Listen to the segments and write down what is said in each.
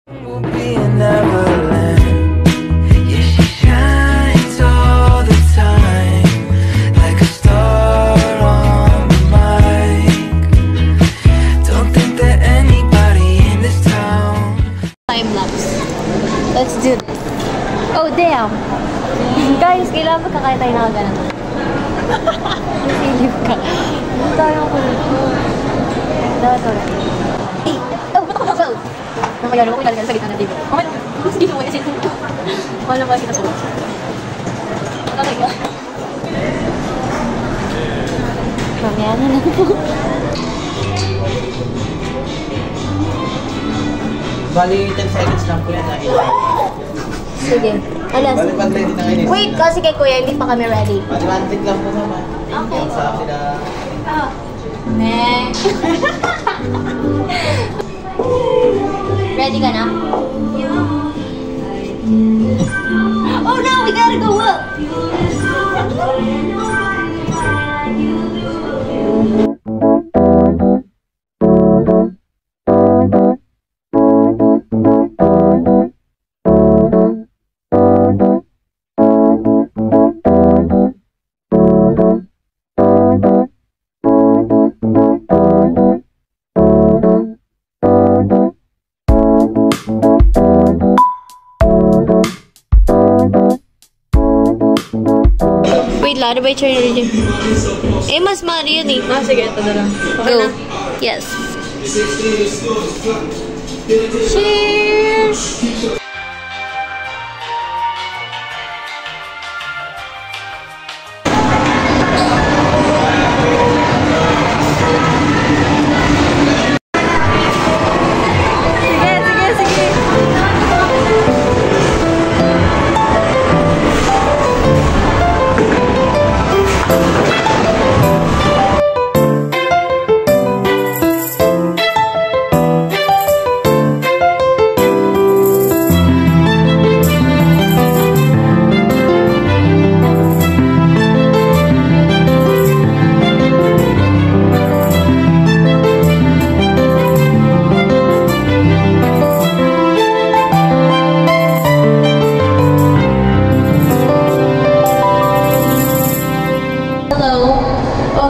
We'll be in Neverland. Yeah, she shines all the time, like a star on the mic. Don't think that anybody in this town. Time lapse. Let's do it. Oh, damn! Guys, kailangan magkakaya tayo na ganun. Nasilip ka. Hindi tayo ko nito. Dapat wala. Hey! Oh, ba't ako mag-out? Namayalo ko ilalagay sa gitna ng table. Okay lang. Sige mo, isin. Wala ba kita po? Okay ka. Mamaya na lang po. Bali, 10 seconds lang po yan dahil. Sige. Alas. Bali, pag ready na kayo. Wait, kasi kay Kuya, hindi pa kami ready. Bali, 1 tick lang po naman. Okay. Yung sa sila. Ne. Ready ka na? Oh no, we gotta go up! Wait, laro ba i-turn yung review? Eh, mas mali yun eh. Ah, sige, ito na lang. Okay Go. na? Yes. Cheers!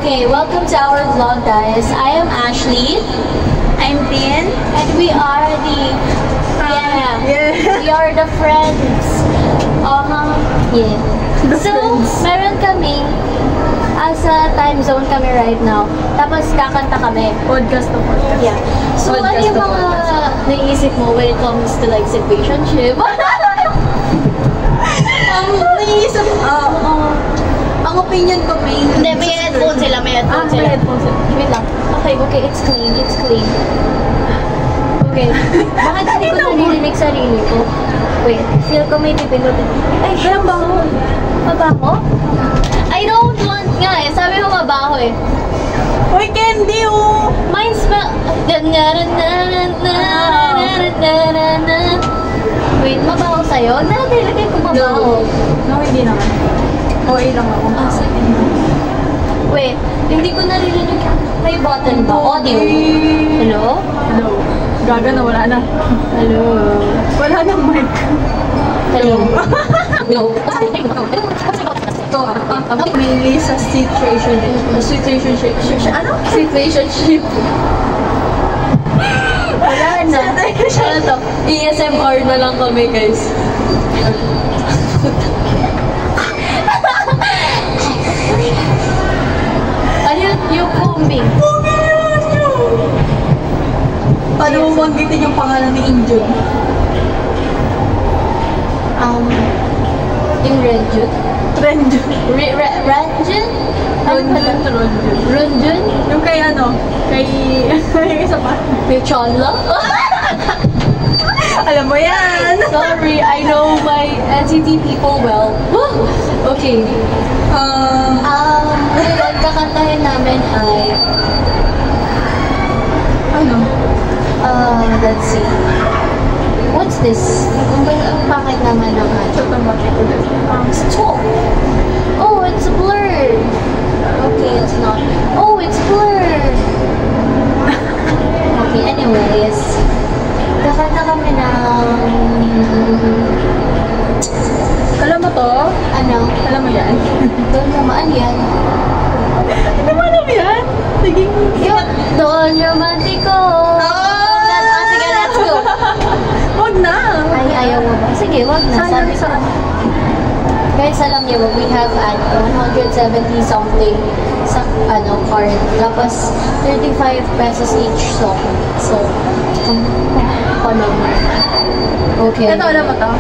Okay, welcome to our vlog, guys. I am Ashley. I'm Tin. And we are the we are the friends. So, meron kami sa time zone kami right now. Tapos kakanta kami. Podcast to podcast. Yeah. So, ano yung mga naiisip mo when it comes to like situationship? Naiisip, ang opinion ko mainly. Hindi, may headphones sila, may headphones sila. May headphones sila. Wait lang. Okay, it's clean, it's clean. Okay. Bakit hindi ko naririnig sarili ko? Wait, feel ko may pipindutin. Ay, Kaya baho. mabaho? I don't want nga eh. Sabi mo mabaho eh. Uy, candy oh! Mine smell... Wait, mabaho sa'yo? Nilagay ko mabaho. No, hindi naman. OA lang ako. Ah, sige. Wait, hindi ko naririnig. May button ba? Audio. Hello? Hello. Gaga na, wala na. Hello? Wala nang mic. Hello? No. Mainly sa situationship. Ano? Situationship. Wala na. Ano to? ASMR na lang kami, guys. Ano yung combing? Paano mo banggitin yung pangalan ni Injun? Yung Renjun? Renjun. Renjun? Renjun? Yung kay ano? Kay isa pa. May Chonla? Alam mo yan! Sorry, I know my NCT people well. Okay. Ngayon, kakantahin namin ay... Ano? Let's see. What's this? Ang pangit naman ng stop! Oh, it's blurred! Okay, it's not. Oh, it's blurred! Okay, anyways. Kakanta kami ng Doon naman yan. Hindi mo alam yan? Naging... Yung doon romantiko. Sige, let's go. Wag na. Ay, ayaw mo ba? Sige, wag na. Sabi ko. Guys, alam niyo ba, we have 170 something sa card. Tapos, 35 pesos each song. So, follow mo. Okay. Ito, alam mo to?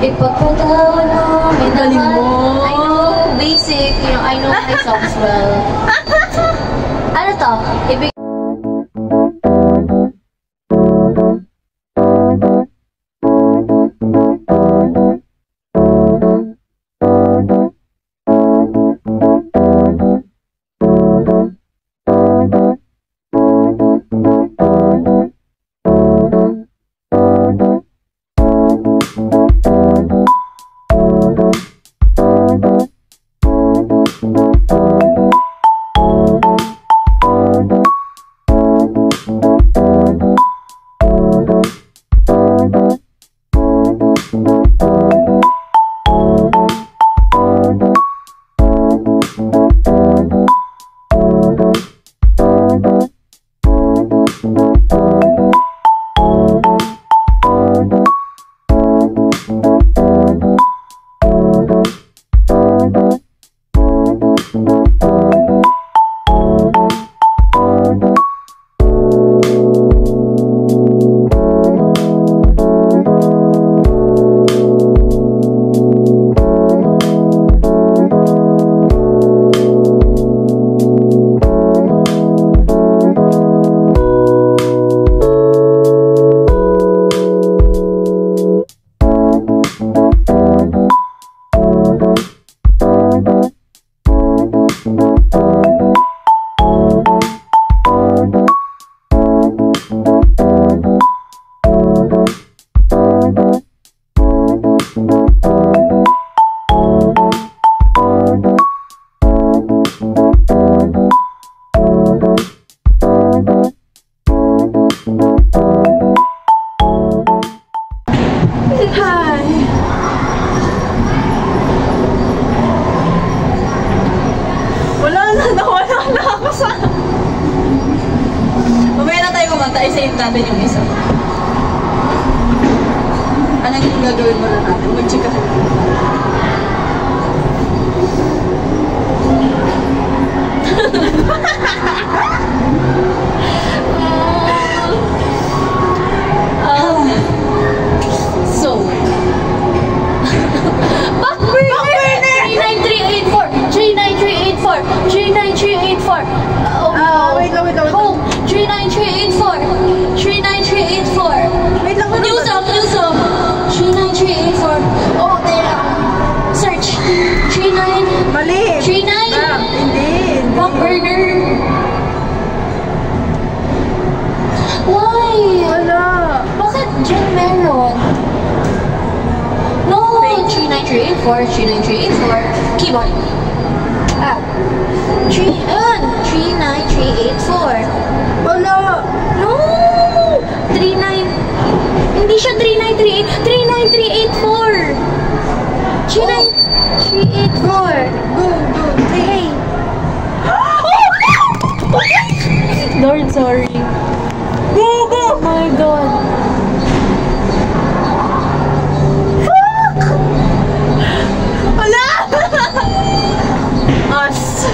Ipagpatawan mo, Galing mo. I know, basic. You know, I know my songs well. Ano to? i-save natin yung isa. Anong gagawin mo na natin? Magchikahan. So, Backburner! 39384! 39384! Wait lang. Oh, 39384! 39384! Wait lang. New song! 39384! Oh, there. Search! 39... Mali! 39... Hindi. Backburner! Why? Wala. Bakit dyan meron? No! 39384, 39384. Keyboard. 39384. Wala. No! 39... Hindi siya 3938. 39384. 39384. Go. Hey. Lord, sorry. Go. Oh my God. Wala. Us.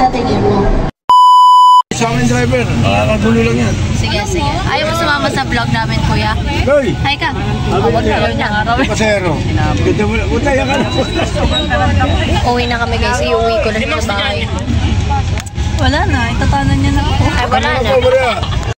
Sa tingin mo? Sa amin driver, nakakagulo lang yan. Sige, sige. Ayaw mo sumama sa vlog namin, kuya? Hoy! Hi ka. Huwag na, huwag na. Pasero. Ganda mo lang. Utaya ka na. Uwi na kami guys. Iuwi ko na sa bahay. Wala na, itatanan niya na ako. Ay, wala na. Wala.